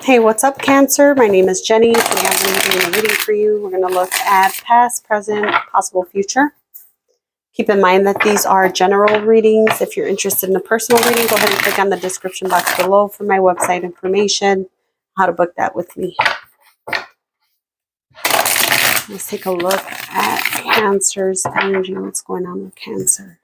Hey, what's up, Cancer? My name is Jenny. Today I'm going to be doing a reading for you. We're going to look at past, present, possible future. Keep in mind that these are general readings. If you're interested in a personal reading, go ahead and click on the description box below for my website information, how to book that with me. Let's take a look at Cancer's energy. What's going on with Cancer?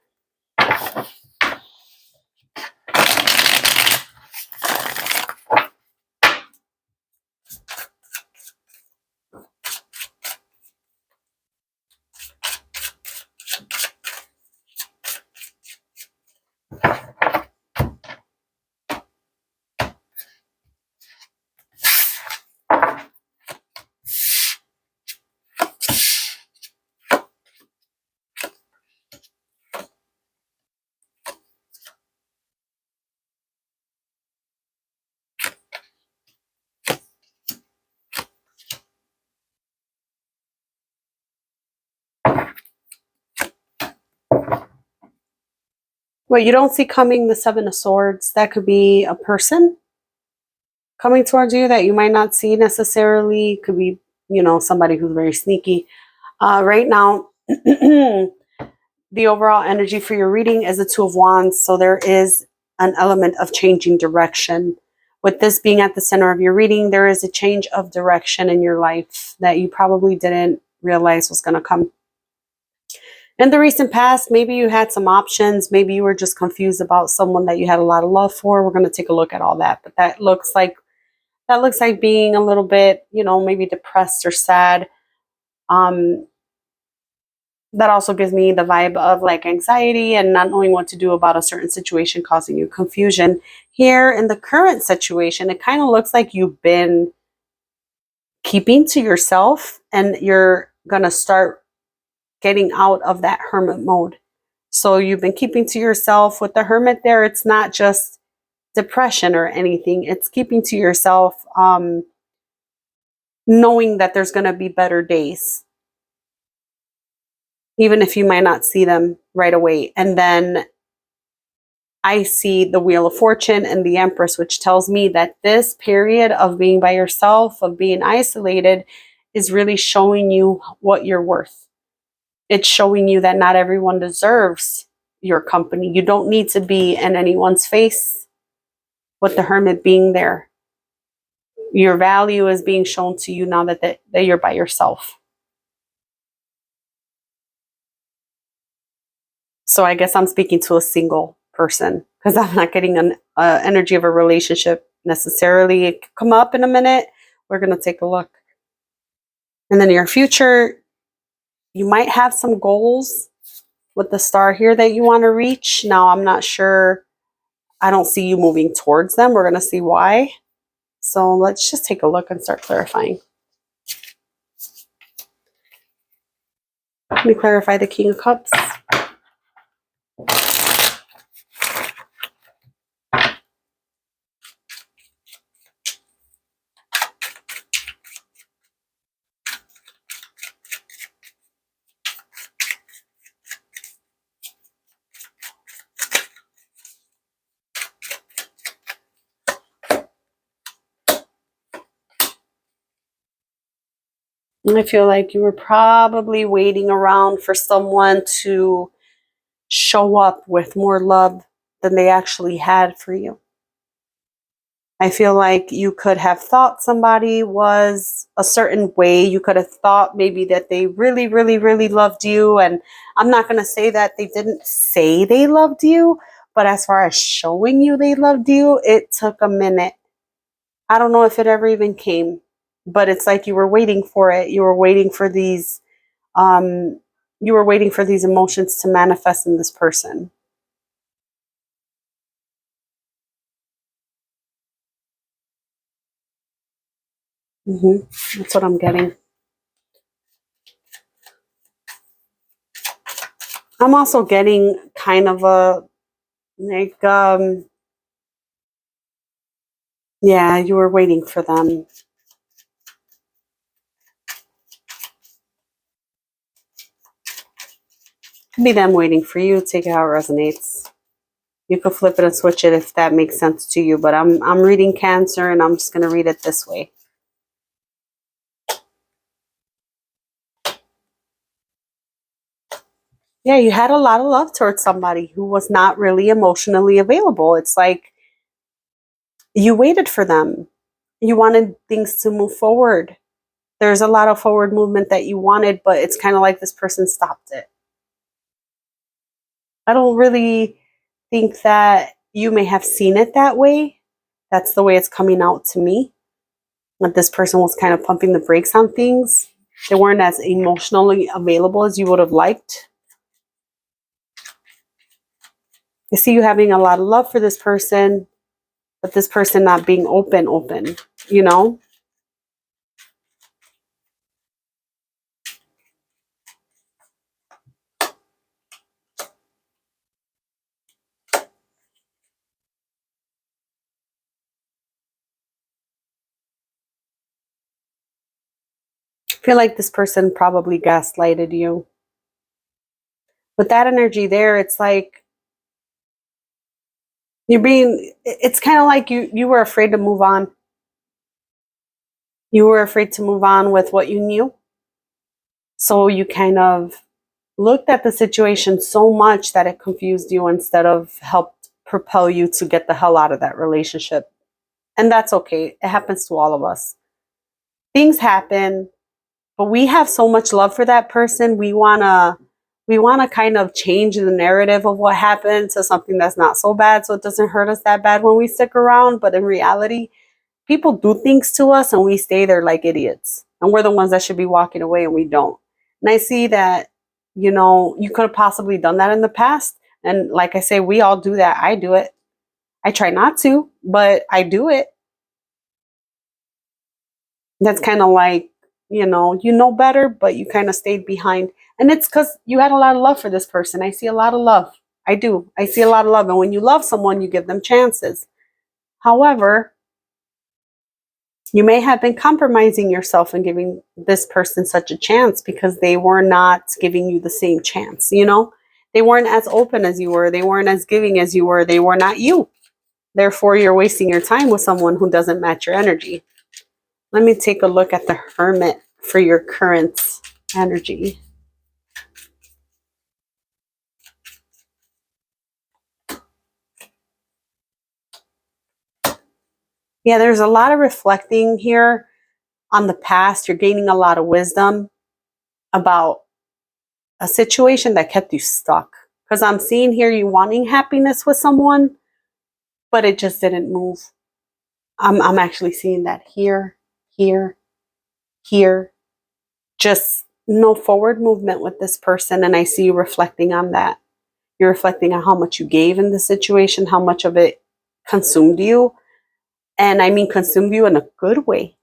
Well, you don't see coming the Seven of Swords. That could be a person coming towards you that you might not see necessarily. Could be, somebody who's very sneaky. Right now, the overall energy for your reading is the Two of Wands. So there is an element of changing direction. With this being at the center of your reading, there is a change of direction in your life that you probably didn't realize was going to come. In the recent past, maybe you had some options. Maybe you were just confused about someone that you had a lot of love for. We're going to take a look at all that. But that looks like being a little bit, maybe depressed or sad. That also gives me the vibe of like anxiety and not knowing what to do about a certain situation, causing you confusion. Here in the current situation, it kind of looks like you've been keeping to yourself and you're going to start getting out of that hermit mode. So you've been keeping to yourself. With the hermit there, it's not just depression or anything. It's keeping to yourself, knowing that there's going to be better days, even if you might not see them right away. And then I see the Wheel of Fortune and the Empress, which tells me that this period of being by yourself, of being isolated, is really showing you what you're worth. It's showing you that not everyone deserves your company. You don't need to be in anyone's face with the hermit being there. Your value is being shown to you now that you're by yourself. So I guess I'm speaking to a single person because I'm not getting an energy of a relationship necessarily. It could come up in a minute. We're going to take a look. And then your future, you might have some goals with the star here that you want to reach. Now, I'm not sure. I don't see you moving towards them. We're going to see why. So let's just take a look and start clarifying. Let me clarify the King of Cups. I feel like you were probably waiting around for someone to show up with more love than they actually had for you. I feel like you could have thought somebody was a certain way. You could have thought maybe that they really, really, really loved you. And I'm not going to say that they didn't say they loved you, but as far as showing you they loved you, it took a minute. I don't know if it ever even came, but it's like you were waiting for it. You were waiting for these, emotions to manifest in this person. That's what I'm getting. I'm also getting kind of a, like, yeah, you were waiting for them. Could be them waiting for you. Take it how it resonates. You could flip it and switch it if that makes sense to you. But I'm reading Cancer, and I'm just going to read it this way. Yeah, you had a lot of love towards somebody who was not really emotionally available. It's like you waited for them. You wanted things to move forward. There's a lot of forward movement that you wanted, but it's kind of like this person stopped it. I don't really think that you may have seen it that way. That's the way it's coming out to me. That this person was kind of pumping the brakes on things. They weren't as emotionally available as you would have liked. I see you having a lot of love for this person, but this person not being open, you know? I feel like this person probably gaslighted you. With that energy there, it's like it's kind of like you were afraid to move on. You were afraid to move on with what you knew. So you kind of looked at the situation so much that it confused you instead of helped propel you to get the hell out of that relationship. And that's okay. It happens to all of us. Things happen, but we have so much love for that person. We want to kind of change the narrative of what happened to something that's not so bad, so it doesn't hurt us that bad when we stick around. But in reality, people do things to us and we stay there like idiots. And we're the ones that should be walking away and we don't. And I see that, you could have possibly done that in the past. And like I say, we all do that. I do it. I try not to, but I do it. That's kind of like, you know better, but you kind of stayed behind. And it's because you had a lot of love for this person. I see a lot of love. I do. I see a lot of love. And when you love someone, you give them chances. However, you may have been compromising yourself and giving this person such a chance because they were not giving you the same chance, They weren't as open as you were. They weren't as giving as you were. They were not you. Therefore, you're wasting your time with someone who doesn't match your energy. Let me take a look at the Hermit for your current energy. Yeah, there's a lot of reflecting here on the past. You're gaining a lot of wisdom about a situation that kept you stuck. Because I'm seeing here you wanting happiness with someone, but it just didn't move. I'm actually seeing that here, here, here. Just no forward movement with this person. And I see you reflecting on that. You're reflecting on how much you gave in the situation, how much of it consumed you. And I mean consumed you in a good way.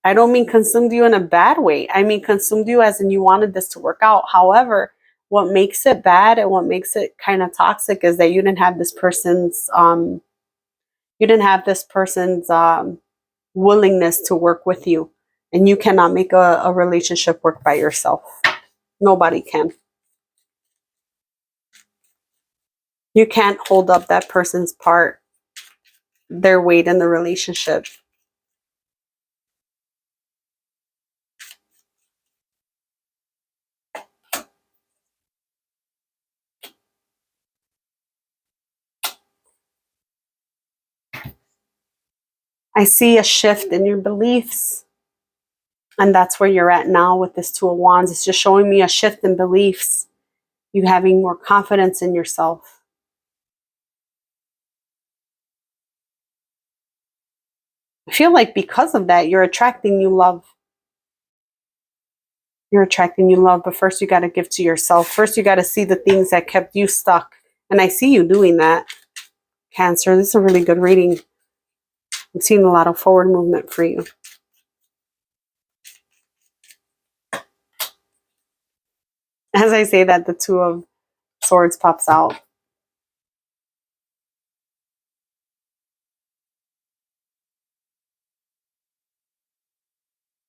I don't mean consumed you in a bad way. I mean consumed you as in you wanted this to work out. However, what makes it bad and what makes it kind of toxic is that you didn't have this person's willingness to work with you. And you cannot make a relationship work by yourself. Nobody can. You can't hold up that person's part, their weight in the relationship. I see a shift in your beliefs. And that's where you're at now with this Two of Wands. It's just showing me a shift in beliefs. You having more confidence in yourself. I feel like because of that, you're attracting new love. You're attracting new love, but first you got to give to yourself. First you got to see the things that kept you stuck. And I see you doing that, Cancer. This is a really good reading. I'm seeing a lot of forward movement for you. As I say that, the Two of Swords pops out.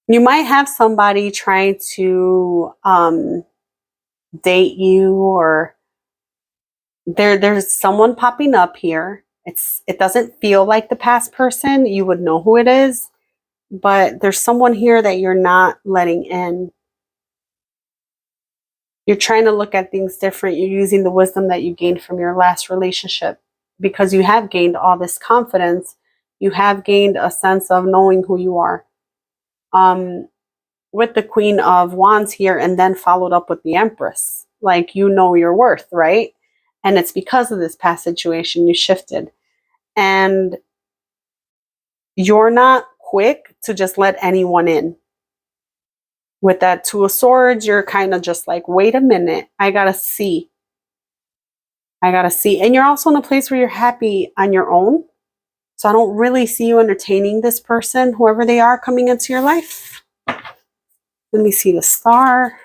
You might have somebody trying to date you or There's someone popping up here. It doesn't feel like the past person. You would know who it is, but there's someone here that you're not letting in. You're trying to look at things different. You're using the wisdom that you gained from your last relationship, because you have gained all this confidence. You have gained a sense of knowing who you are. With the Queen of Wands here, and then followed up with the Empress. Like, you know your worth, right? And it's because of this past situation you shifted. And you're not quick to just let anyone in. With that Two of Swords, you're kind of just like, wait a minute, I gotta see. And you're also in a place where you're happy on your own. So I don't really see you entertaining this person, whoever they are, coming into your life. Let me see the Star.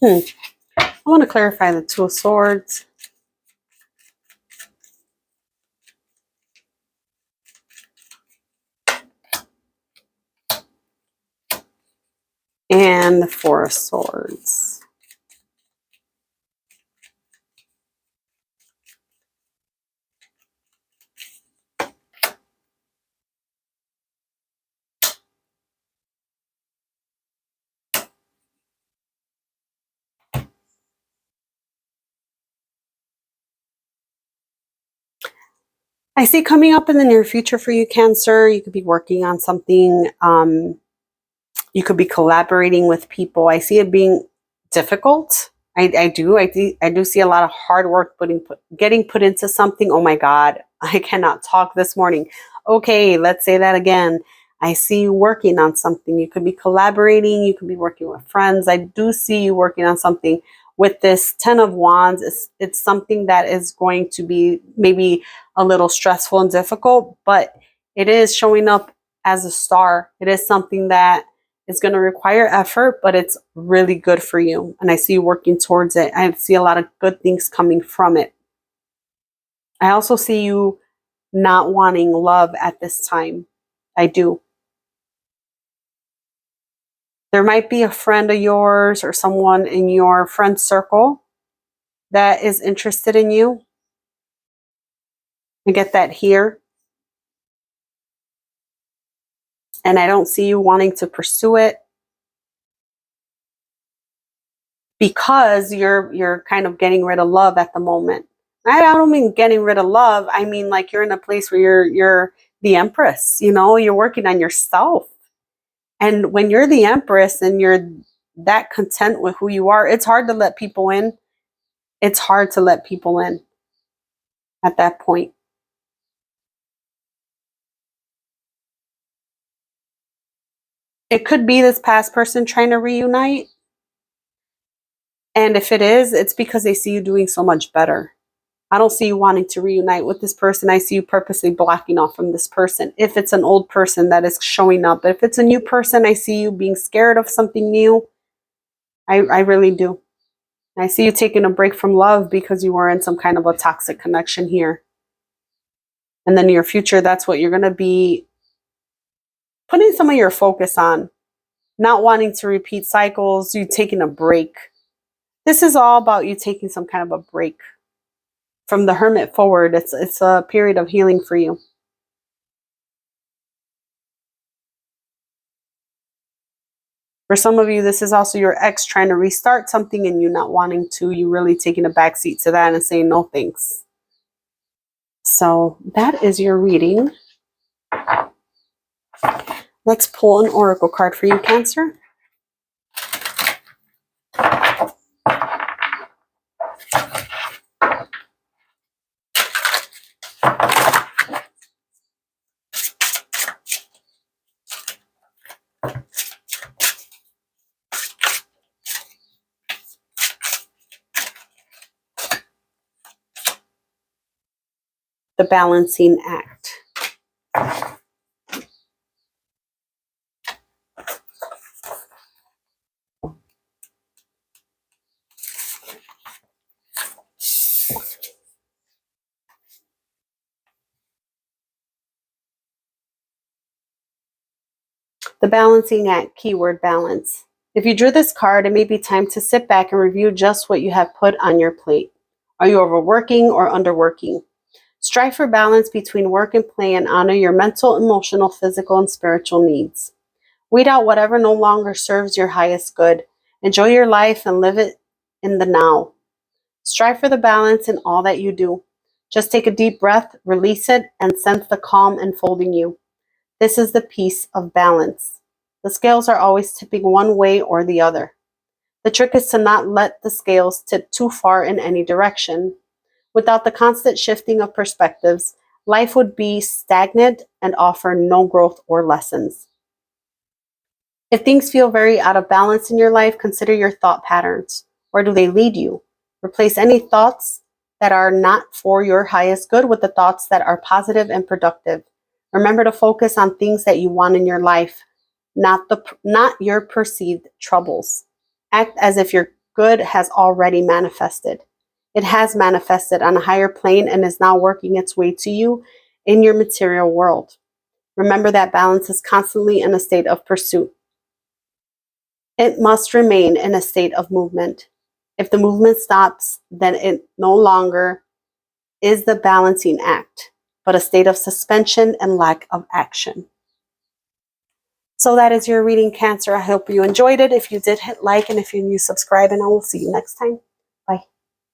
I want to clarify the Two of Swords. And the Four of Swords. I see coming up in the near future for you, Cancer, you could be working on something. You could be collaborating with people. I see it being difficult. I do see a lot of hard work getting put into something. Oh my God, I cannot talk this morning. Okay, let's say that again. I see you working on something. You could be collaborating. You could be working with friends. I do see you working on something. With this Ten of Wands, it's something that is going to be maybe a little stressful and difficult, but it is showing up as a star. It is something that is going to require effort, but it's really good for you. And I see you working towards it. I see a lot of good things coming from it. I also see you not wanting love at this time. I do. There might be a friend of yours or someone in your friend circle that is interested in you. I get that here. And I don't see you wanting to pursue it because you're kind of getting rid of love at the moment. I don't mean getting rid of love. I mean, like, you're in a place where you're the Empress, you're working on yourself. And when you're the Empress and you're that content with who you are, it's hard to let people in. It's hard to let people in at that point. It could be this past person trying to reunite. And if it is, it's because they see you doing so much better. I don't see you wanting to reunite with this person. I see you purposely blocking off from this person. If it's an old person that is showing up, but if it's a new person, I see you being scared of something new. I really do. I see you taking a break from love because you were in some kind of a toxic connection here. In the near future, that's what you're going to be putting some of your focus on. Not wanting to repeat cycles, you taking a break. This is all about you taking some kind of a break. From the Hermit forward, it's a period of healing for you. For some of you, this is also your ex trying to restart something and you not wanting to. You really taking a backseat to that and saying no thanks. So that is your reading. Let's pull an oracle card for you, Cancer. The Balancing Act. The balancing act, keyword balance. If you drew this card, it may be time to sit back and review just what you have put on your plate. Are you overworking or underworking? Strive for balance between work and play and honor your mental, emotional, physical, and spiritual needs. Weed out whatever no longer serves your highest good. Enjoy your life and live it in the now. Strive for the balance in all that you do. Just take a deep breath, release it, and sense the calm enfolding you. This is the peace of balance. The scales are always tipping one way or the other. The trick is to not let the scales tip too far in any direction. Without the constant shifting of perspectives, life would be stagnant and offer no growth or lessons. If things feel very out of balance in your life, consider your thought patterns. Where do they lead you? Replace any thoughts that are not for your highest good with the thoughts that are positive and productive. Remember to focus on things that you want in your life, not your perceived troubles. Act as if your good has already manifested. It has manifested on a higher plane and is now working its way to you in your material world. Remember that balance is constantly in a state of pursuit. It must remain in a state of movement. If the movement stops, then it no longer is the balancing act, but a state of suspension and lack of action. So that is your reading, Cancer. I hope you enjoyed it. If you did, hit like, and if you're new, subscribe, and I will see you next time.